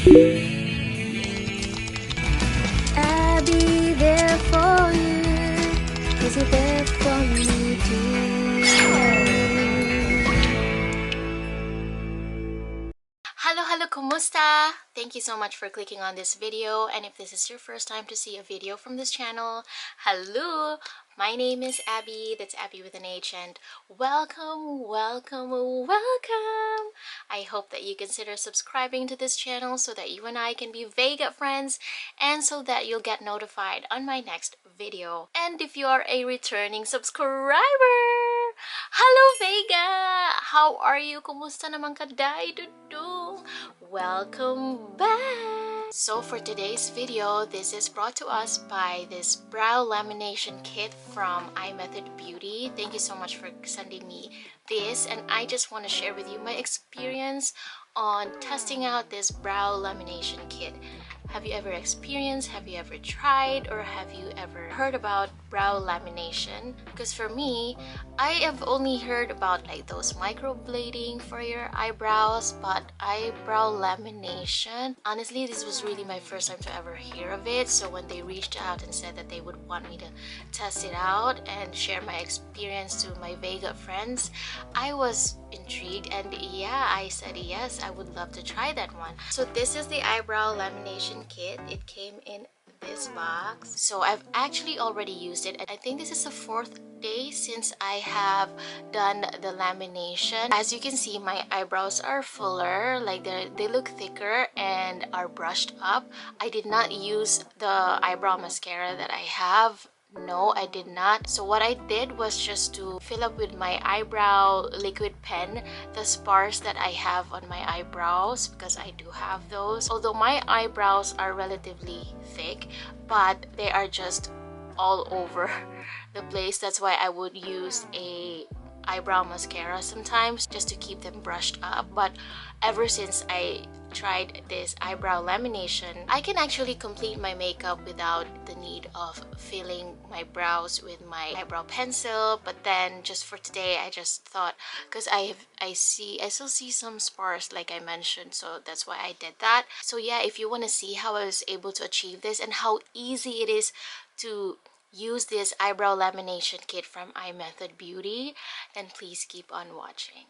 I'll be there for you. Is it there for me too? Hello, kumusta? Thank you so much for clicking on this video, and if this is your first time to see a video from this channel, hello! My name is Abby, that's Abby with an H, and welcome, welcome, welcome! I hope that you consider subscribing to this channel so that you and I can be Vega friends and so that you'll get notified on my next video. And if you are a returning subscriber, Halu Veyga! How are you? Kumusta naman ka, day, dudu? Welcome back! So for today's video, this is brought to us by this brow lamination kit from imethod Beauty. Thank you so much for sending me this, and I just want to share with you my experience on testing out this brow lamination kit. Have you ever experienced, have you ever tried, or have you ever heard about brow lamination? Because for me, I have only heard about like those microblading for your eyebrows, but eyebrow lamination, honestly, this was really my first time to ever hear of it. So when they reached out and said that they would want me to test it out and share my experience to my Vega friends, I was intrigued, and yeah, I said yes, I would love to try that one. So this is the eyebrow lamination kit. It came in this box. So I've actually already used it. I think this is the 4th day since I have done the lamination. As you can see, my eyebrows are fuller, like they look thicker and are brushed up. I did not use the eyebrow mascara that I have. No, I did not. So what I did was just to fill up with my eyebrow liquid pen the spars that I have on my eyebrows, because I do have those. Although my eyebrows are relatively thick, but they are just all over the place. That's why I would use a eyebrow mascara sometimes just to keep them brushed up. But ever since I tried this eyebrow lamination, I can actually complete my makeup without the need of filling my brows with my eyebrow pencil. But then just for today, I just thought, because I still see some spars like I mentioned, so that's why I did that. So yeah, if you want to see how I was able to achieve this and how easy it is to use this eyebrow lamination kit from imethod Beauty, then please keep on watching.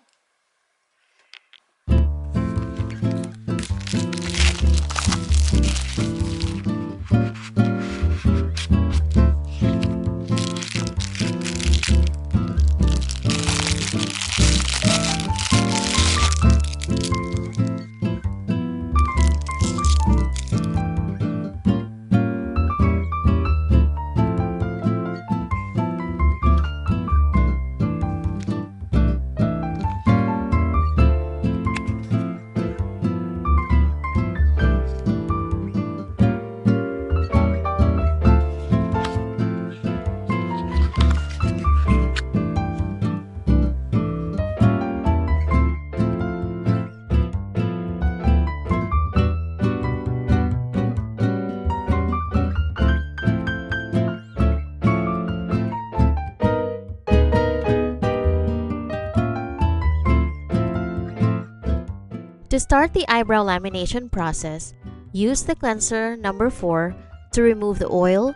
To start the eyebrow lamination process, use the cleanser number 4 to remove the oil,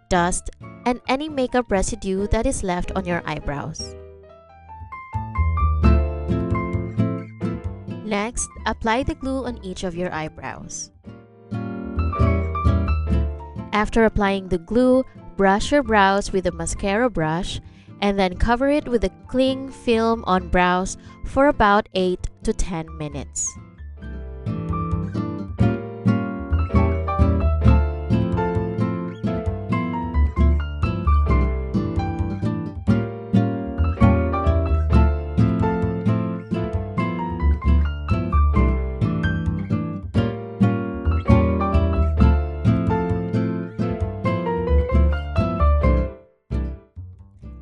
dust, and any makeup residue that is left on your eyebrows. Next, apply the glue on each of your eyebrows. After applying the glue, brush your brows with a mascara brush and then cover it with a cling film on brows for about 8 to 10 minutes.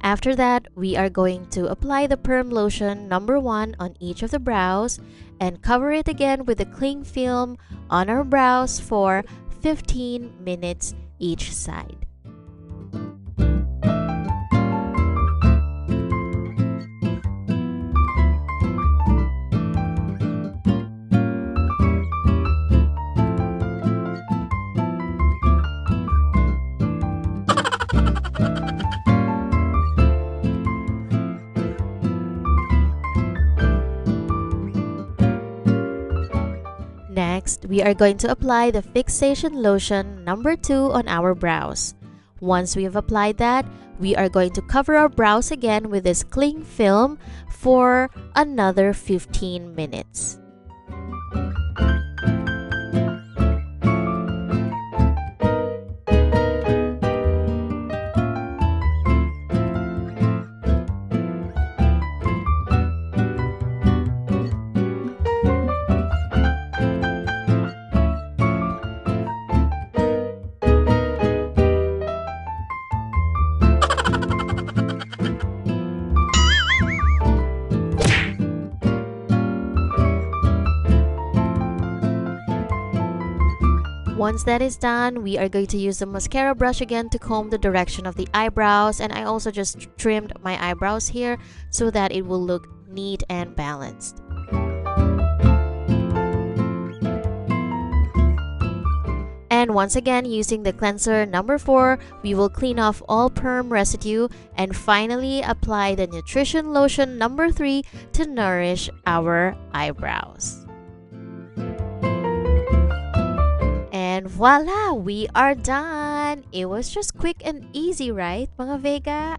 After that, we are going to apply the perm lotion number 1 on each of the brows and cover it again with the cling film on our brows for 15 minutes each side. Next, we are going to apply the fixation lotion number 2 on our brows. Once we have applied that, we are going to cover our brows again with this cling film for another 15 minutes. Once that is done, we are going to use the mascara brush again to comb the direction of the eyebrows, and I also just trimmed my eyebrows here so that it will look neat and balanced. And once again, using the cleanser number 4, we will clean off all perm residue and finally apply the nutrition lotion number 3 to nourish our eyebrows. And voila! We are done! It was just quick and easy, right, mga Vega?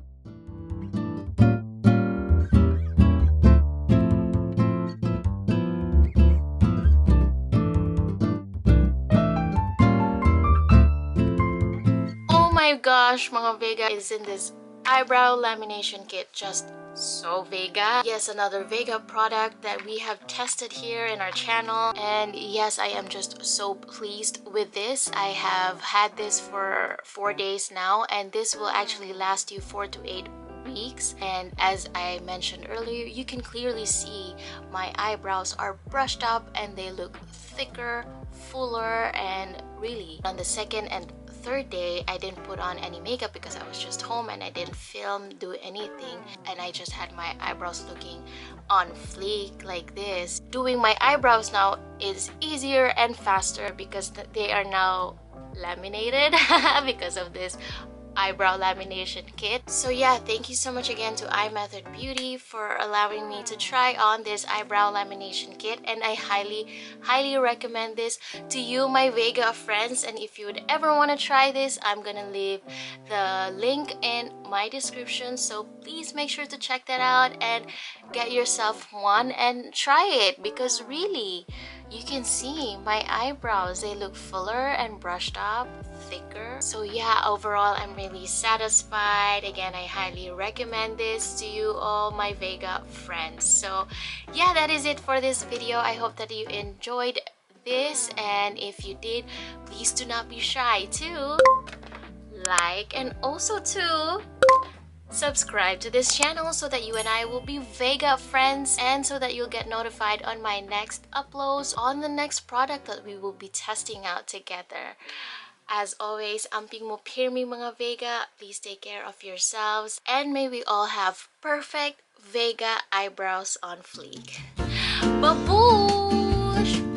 Oh my gosh, mga Vega, isn't this eyebrow lamination kit just so Vega? Yes, another Vega product that we have tested here in our channel, and yes, I am just so pleased with this. I have had this for 4 days now, and this will actually last you 4 to 8 weeks. And as I mentioned earlier, you can clearly see my eyebrows are brushed up and they look thicker, fuller, and really on the second and third day I didn't put on any makeup because I was just home and I didn't film, do anything, and I just had my eyebrows looking on fleek like this. Doing my eyebrows now is easier and faster because they are now laminated because of this eyebrow lamination kit. So yeah, thank you so much again to imethod Beauty for allowing me to try on this eyebrow lamination kit, and I highly recommend this to you, my Vega friends. And if you would ever want to try this, I'm gonna leave the link in my description, so please make sure to check that out and get yourself one and try it, because really you can see my eyebrows, they look fuller and brushed up, thicker. So yeah, overall I'm really satisfied. Again, I highly recommend this to you all, my Vega friends. So yeah, that is it for this video. I hope that you enjoyed this, and if you did, please do not be shy to like and also to subscribe to this channel so that you and I will be Vega friends, and so that you'll get notified on my next uploads on the next product that we will be testing out together. As always, amping mo pirmi mga Vega, please take care of yourselves, and may we all have perfect Vega eyebrows on fleek. Babush!